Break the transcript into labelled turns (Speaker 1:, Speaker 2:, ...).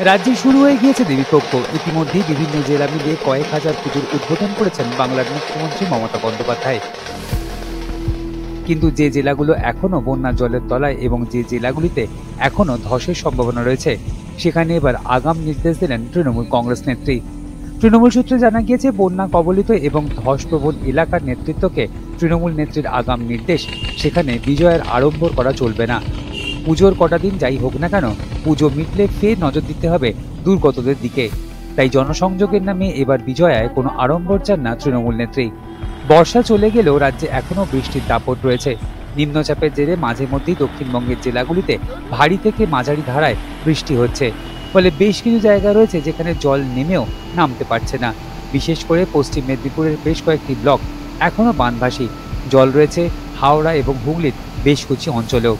Speaker 1: রাজ্যে শুরু হয়ে গিয়েছে দেবীপক্ষ। ইতিমধ্যেই বিভিন্ন জেলা মিলিয়ে কয়েক হাজার পুজোর উদ্বোধন করেছেন বাংলার মুখ্যমন্ত্রী মমতা বন্দ্যোপাধ্যায়। কিন্তু যে জেলাগুলো এখনো বন্যা জলের তলায় এবং যে জেলাগুলিতে এখনো ধসের সম্ভাবনা রয়েছে, সেখানে এবার আগাম নির্দেশ দিলেন তৃণমূল কংগ্রেস নেত্রী। তৃণমূল সূত্রে জানা গিয়েছে, বন্যা কবলিত এবং ধসপ্রবণ এলাকার নেতৃত্বকে তৃণমূল নেত্রীর আগাম নির্দেশ, সেখানে বিজয়ের আড়ম্বর করা চলবে না। পুজোর কটা দিন যাই হোক না কেন, পুজো মিটলে ফের নজর দিতে হবে দুর্গতদের দিকে। তাই জনসংযোগের নামে এবার বিজয়ায় কোনো আড়ম্বর চান না তৃণমূল নেত্রী। বর্ষা চলে গেলেও রাজ্যে এখনো বৃষ্টির দাপট রয়েছে। নিম্নচাপের জেরে মাঝে মধ্যেই দক্ষিণবঙ্গের জেলাগুলিতে ভারী থেকে মাঝারি ধারায় বৃষ্টি হচ্ছে। ফলে বেশ কিছু জায়গা রয়েছে যেখানে জল নেমেও নামতে পারছে না। বিশেষ করে পশ্চিম মেদিনীপুরের বেশ কয়েকটি ব্লক এখনো বানভাসী। জল রয়েছে হাওড়া এবং হুগলির বেশ কিছু অঞ্চলেও।